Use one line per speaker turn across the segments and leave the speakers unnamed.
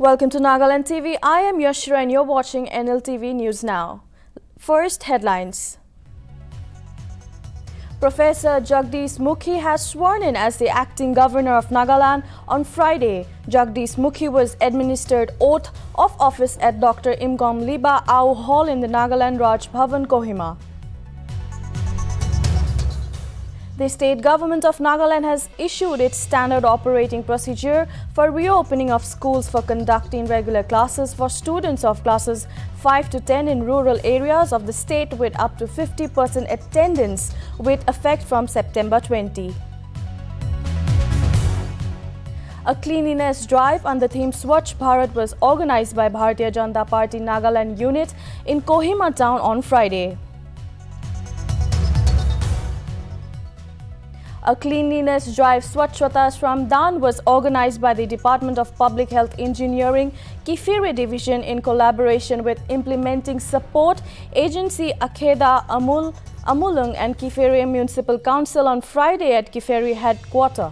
Welcome to Nagaland TV. I am Yashra and you're watching Nltv News Now. First, headlines. Professor Jagdish Mukhi has sworn in as the acting governor of Nagaland on Friday. Jagdish Mukhi was administered oath of office at Dr. Nltv Au Hall in the Nagaland Raj Bhavan, Kohima. The state government of Nagaland has issued its standard operating procedure for reopening of schools for conducting regular classes for students of classes 5 to 10 in rural areas of the state with up to 50% attendance with effect from September 20. A cleanliness drive on the theme Swachh Bharat was organized by Bharatiya Janata Party Nagaland unit in Kohima town on Friday. A cleanliness drive Swachhata Shramdan was organized by the Department of Public Health Engineering, Kifire Division in collaboration with Implementing Support Agency Akheda Amulung and Kifire Municipal Council on Friday at Kifire headquarters.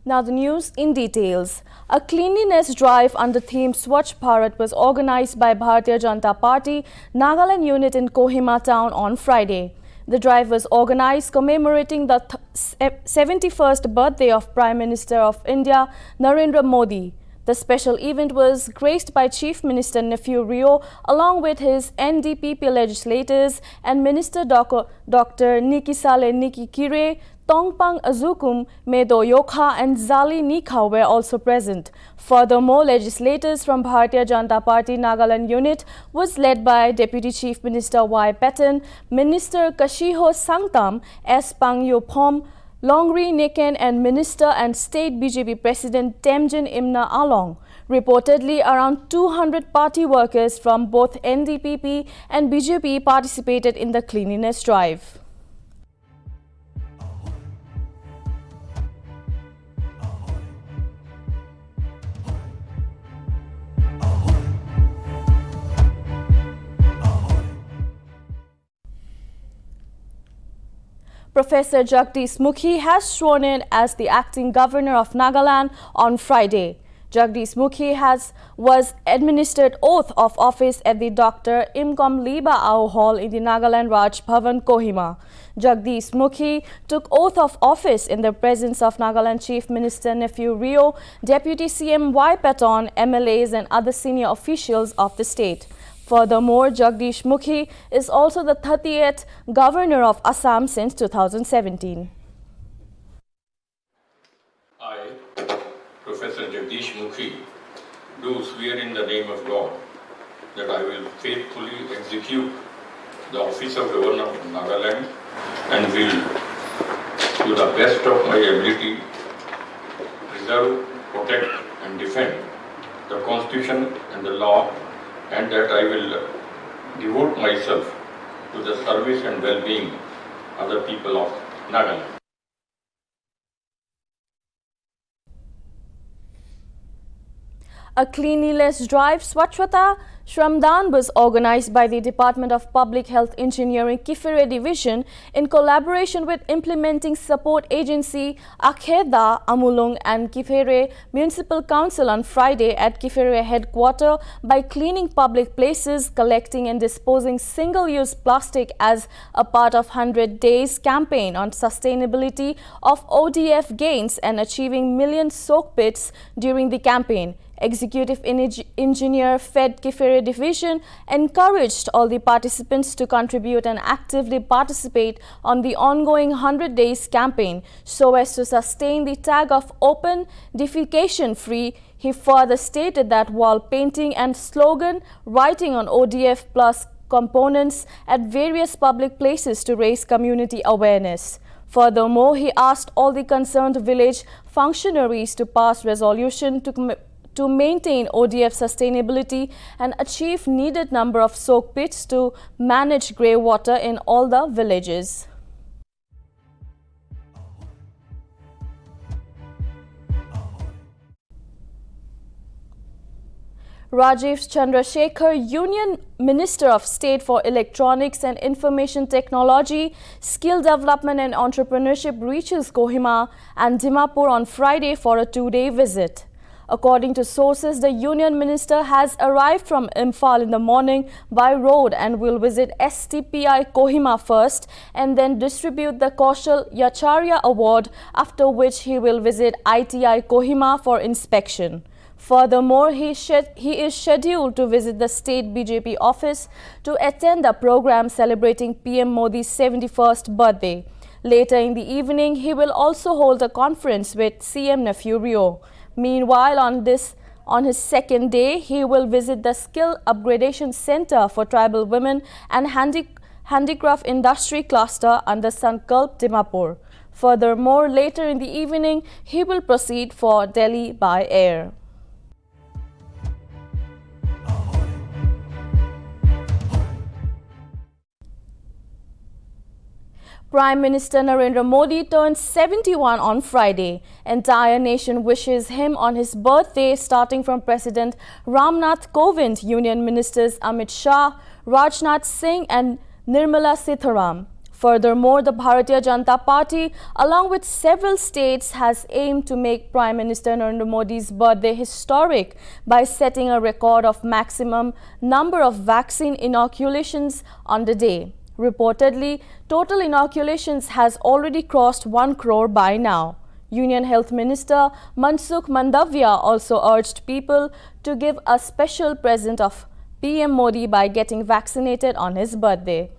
Now the news in details. A cleanliness drive under theme Swachh Bharat was organized by Bharatiya Janata Party Nagaland unit in Kohima town on Friday. The drive was organized commemorating the 71st birthday of Prime Minister of India Narendra Modi. The special event was graced by Chief Minister Nephew Rio along with his NDPP legislators and Minister Dr. Nikisale Nikikire, Tongpang Azukum, Medo Yokha and Zali Nikha were also present. Furthermore, legislators from Bharatiya Janata Party Nagaland unit was led by Deputy Chief Minister Y. Patten, Minister Kashiho Sangtam, S. Pang Yopom, Longri Neken and Minister and State BJP President Temjin Imna Along. Reportedly, around 200 party workers from both NDPP and BJP participated in the cleanliness drive. Professor Jagdish Mukhi has sworn in as the acting governor of Nagaland on Friday. Jagdish Mukhi was administered oath of office at the Dr. Nltv Au Hall in the Nagaland Raj Bhavan, Kohima. Jagdish Mukhi took oath of office in the presence of Nagaland Chief Minister Nephew Rio, Deputy CM Y. Paton, MLAs and other senior officials of the state. Furthermore, Jagdish Mukhi is also the 30th governor of Assam since 2017.
I, Professor Jagdish Mukhi, do swear in the name of God that I will faithfully execute the office of Governor of Nagaland and will, to the best of my ability, preserve, protect and defend the Constitution and the law, and that I will devote myself to the service and well-being of the people of Nagaland.
A cleanliness drive Swachhata Shramdan was organized by the Department of Public Health Engineering Kifire Division in collaboration with Implementing Support Agency Akheda Amulung and Kifire Municipal Council on Friday at Kifire headquarters by cleaning public places, collecting and disposing single-use plastic as a part of 100 Days campaign on sustainability of ODF gains and achieving million soak pits during the campaign. Executive Engineer Fed Kifire Division encouraged all the participants to contribute and actively participate on the ongoing 100 Days campaign so as to sustain the tag of open defecation free. He further stated that wall painting and slogan writing on ODF plus components at various public places to raise community awareness. Furthermore, he asked all the concerned village functionaries to pass resolution to maintain ODF sustainability and achieve needed number of soak pits to manage grey water in all the villages. Rajiv Chandrasekhar, Union Minister of State for Electronics and Information Technology, Skill Development and Entrepreneurship, reaches Kohima and Dimapur on Friday for a two-day visit. According to sources, the Union Minister has arrived from Imphal in the morning by road and will visit STPI Kohima first and then distribute the Kaushal Yacharya Award, after which he will visit ITI Kohima for inspection. Furthermore, he is scheduled to visit the state BJP office to attend a program celebrating PM Modi's 71st birthday. Later in the evening, he will also hold a conference with CM nephew Rio. Meanwhile, on his second day, he will visit the Skill Upgradation Center for Tribal Women and Handicraft Industry Cluster under Sankalp Dimapur. Furthermore, later in the evening, he will proceed for Delhi by air. Prime Minister Narendra Modi turned 71 on Friday. Entire nation wishes him on his birthday, starting from President Ramnath Kovind, Union Ministers Amit Shah, Rajnath Singh and Nirmala Sitharam. Furthermore, the Bharatiya Janata Party, along with several states, has aimed to make Prime Minister Narendra Modi's birthday historic by setting a record of maximum number of vaccine inoculations on the day. Reportedly, total inoculations has already crossed 1 crore by now. Union Health Minister Mansukh Mandavia also urged people to give a special present of PM Modi by getting vaccinated on his birthday.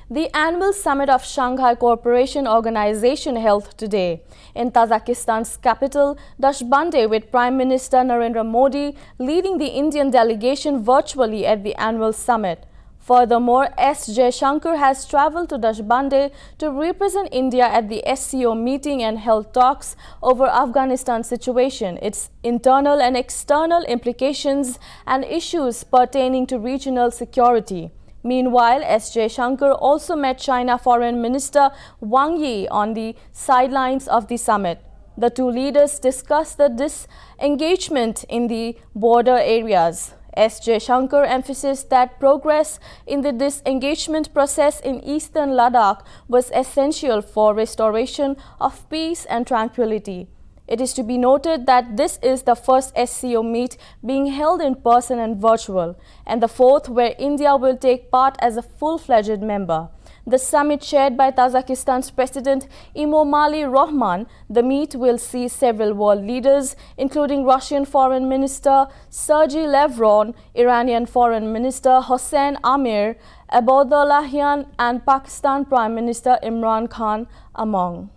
The annual summit of Shanghai Cooperation Organization held today in Kazakhstan's capital, Dashbande, with Prime Minister Narendra Modi leading the Indian delegation virtually at the annual summit. Furthermore, S. Jaishankar has travelled to Dashbande to represent India at the SCO meeting and held talks over Afghanistan's situation, its internal and external implications and issues pertaining to regional security. Meanwhile, S. Jaishankar also met China Foreign Minister Wang Yi on the sidelines of the summit. The two leaders discussed the disengagement in the border areas. S. Jaishankar emphasized that progress in the disengagement process in eastern Ladakh was essential for restoration of peace and tranquility. It is to be noted that this is the first SCO meet being held in person and virtual, and the fourth where India will take part as a full-fledged member. The summit chaired by Kazakhstan's President Emomali Rahman, the meet will see several world leaders, including Russian Foreign Minister Sergei Lavrov, Iranian Foreign Minister Hossein Amir Abdullahian, and Pakistan Prime Minister Imran Khan among.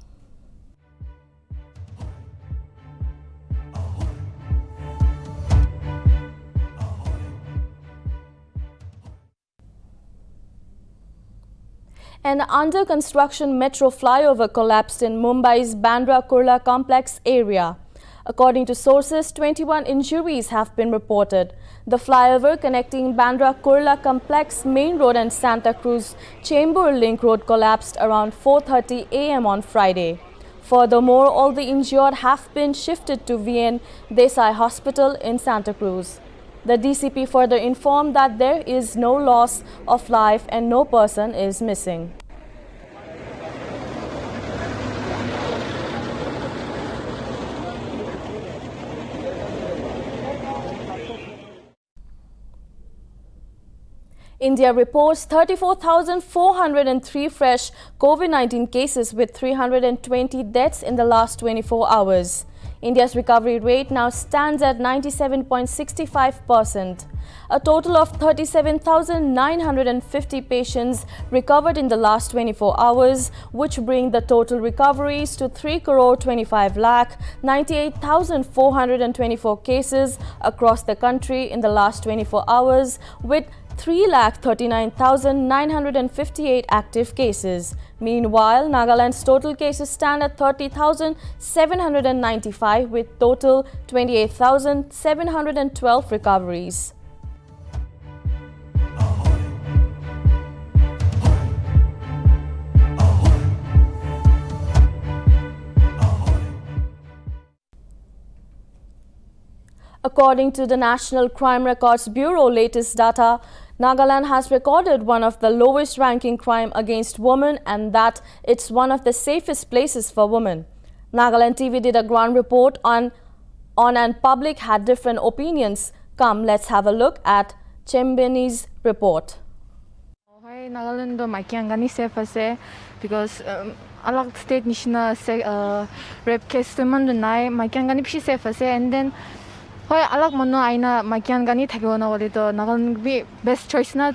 An under-construction metro flyover collapsed in Mumbai's Bandra Kurla complex area. According to sources, 21 injuries have been reported. The flyover connecting Bandra Kurla complex main road and Santa Cruz Chembur Link Road collapsed around 4:30 a.m. on Friday. Furthermore, all the injured have been shifted to VN Desai Hospital in Santa Cruz. The DCP further informed that there is no loss of life and no person is missing. India reports 34,403 fresh COVID-19 cases with 320 deaths in the last 24 hours. India's recovery rate now stands at 97.65%. A total of 37,950 patients recovered in the last 24 hours, which bring the total recoveries to 3,25,98,424 cases across the country in the last 24 hours, with 3,39,958 active cases. Meanwhile, Nagaland's total cases stand at 30,795 with total 28,712 recoveries. According to the National Crime Records Bureau latest data, Nagaland has recorded one of the lowest ranking crime against women and that it's one of the safest places for women. Nltv did a ground report on and public had different opinions. Come, let's have a look at Chembeni's report.
Hi, Nagaland do makiangani safe ase because alag state nishna rape case man nai makiangani phi safe ase and then hoy alag mano aina makiangani thakibo na bole to Nagaland be best choice na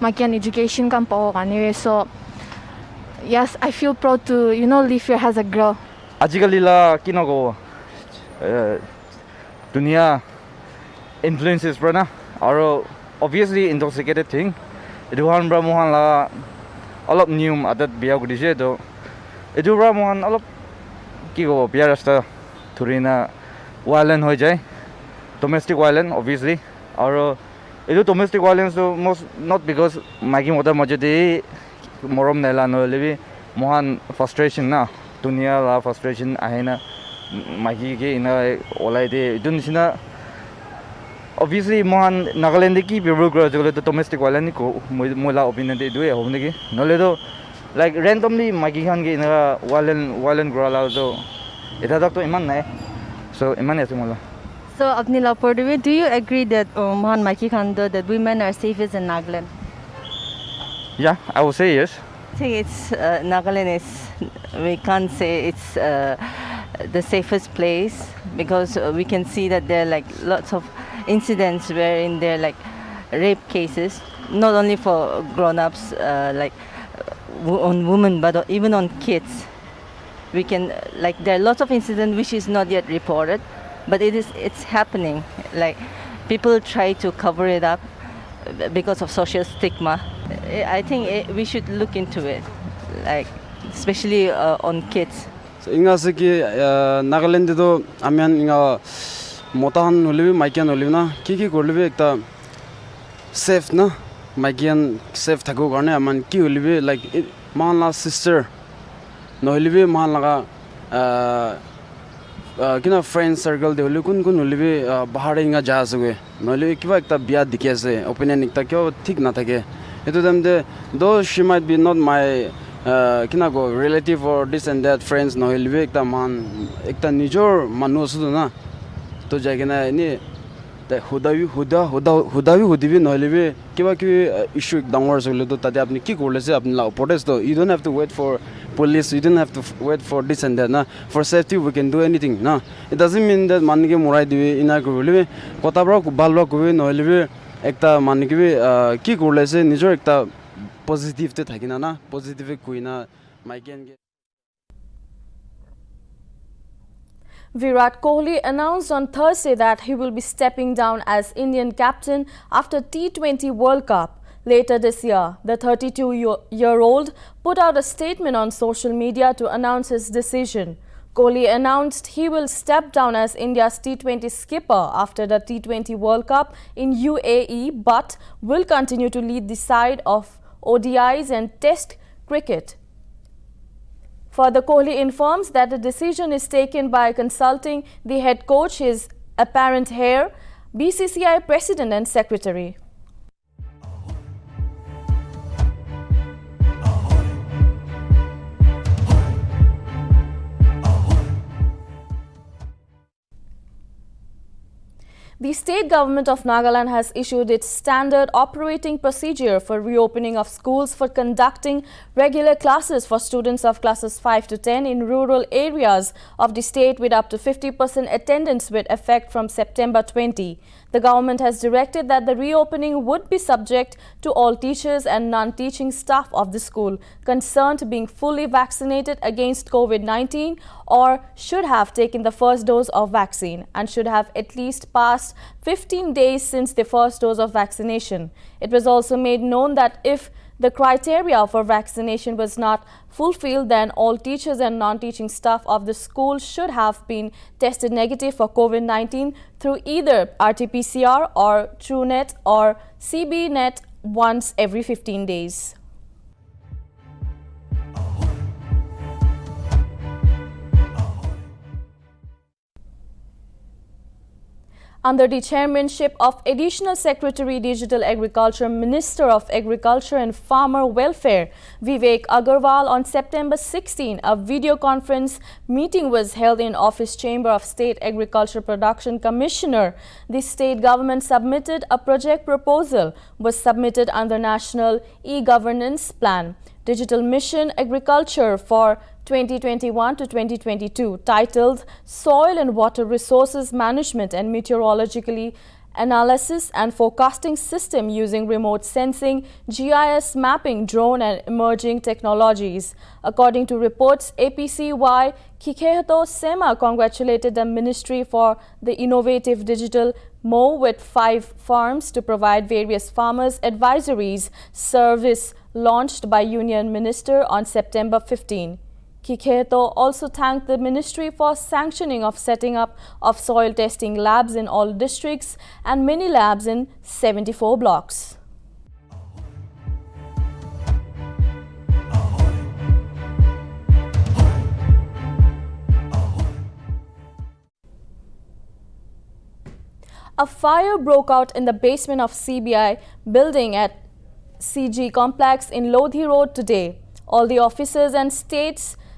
makian education kam paw gani so yes I feel proud to live here as a girl.
Ajikali la kinogo dunia influences brana aro obviously intoxicated thing edu han bra mohan la alop nium adat biya gudise to edu bra mohan alop ki go biya rasta thurina violent hoi jai domestic violence obviously aro edu domestic violence so most not because magi mota majodi morom nela no lebi mohan frustration na dunia la frustration ahena magi ke ina olai de dun sina obviously mohan Nagaland ki people grow jole to domestic violence ko mola opinion de do e homne ki nole do like randomly magi khan ke ina violent grow la so eta dak to iman nai so iman ase mola.
So apni la pordwe, do you agree that mohan maki khan do that women are safest in Nagaland?
Yeah, I would say yes.
I think it's Nagaland is, we can't say it's the safest place because we can see that there are like lots of incidents wherein there are like rape cases, not only for grown-ups like on women but even on kids. We can like there are lots of incidents which is not yet reported, but it's happening. Like people try to cover it up because of social stigma. I think we should look into it, like especially on kids.
So inga se ki Nagaland do amian inga motahan olivi maikian olivi na ki korlivi ekta safe na maikian safe thago karne aman ki olivi like man la sister no olivi man laga kina friend circle de oli kun olivi bahar inga ja aswe no olivi kiba ekta biya dikhi ase opinion ekta kyo thik na thake etu them de though she might be not my kina go relative or this and that friends no olivi ekta man ekta nijor manu asu na to jagena ni the hudavi hudivi no olivi kiba ki issue dangor sole to tade apni ki korle se apni la protest to you don't have to wait for police, you don't have to wait for this and that na for safety we can do anything na it doesn't mean that man ke morai dibi ina korle kota bra balwa ko no olivi ekta man ke ki korle se nijor ekta positive te thakina na positive kuina maiken ge.
Virat Kohli announced on Thursday that he will be stepping down as Indian captain after T20 World Cup later this year. The 32-year-old put out a statement on social media to announce his decision. Kohli announced he will step down as India's T20 skipper after the T20 World Cup in UAE but will continue to lead the side of ODIs and Test cricket. Further, Kohli informs that the decision is taken by consulting the head coach, his apparent heir, BCCI President and Secretary. The state government of Nagaland has issued its standard operating procedure for reopening of schools for conducting regular classes for students of classes 5 to 10 in rural areas of the state with up to 50% attendance with effect from September 20. The government has directed that the reopening would be subject to all teachers and non-teaching staff of the school concerned being fully vaccinated against COVID-19 or should have taken the first dose of vaccine and should have at least passed 15 days since the first dose of vaccination. It was also made known that if the criteria for vaccination was not fulfilled, then all teachers and non-teaching staff of the school should have been tested negative for COVID-19 through either RT-PCR or TrueNet or CBNet once every 15 days. Under the chairmanship of Additional Secretary Digital Agriculture Minister of Agriculture and Farmer Welfare Vivek Agarwal, on September 16, a video conference meeting was held in Office Chamber of State Agriculture Production Commissioner. The state government submitted a project proposal was submitted under National E-Governance Plan, Digital Mission Agriculture for 2021 to 2022, titled Soil and Water Resources Management and Meteorological Analysis and Forecasting System using Remote Sensing, GIS Mapping, Drone and Emerging Technologies. According to reports, APCY Kikehato Sema congratulated the Ministry for the innovative digital MO with 5 farms to provide various farmers advisories service launched by Union Minister on September 15. Kikehato also thanked the ministry for sanctioning of setting up of soil testing labs in all districts and mini labs in 74 blocks. A fire broke out in the basement of CBI building at CG Complex in Lodhi Road today. All the officers and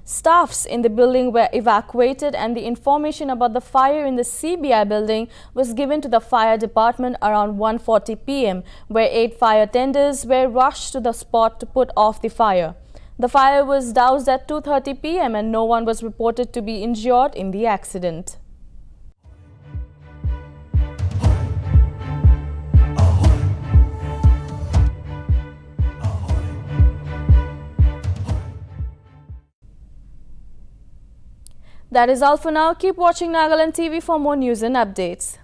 staffs in the building were evacuated, and the information about the fire in the CBI building was given to the fire department around 1:40 p.m., where 8 fire tenders were rushed to the spot to put off the fire. The fire was doused at 2:30 p.m. and no one was reported to be injured in the accident. That is all for now. Keep watching Nagaland TV for more news and updates.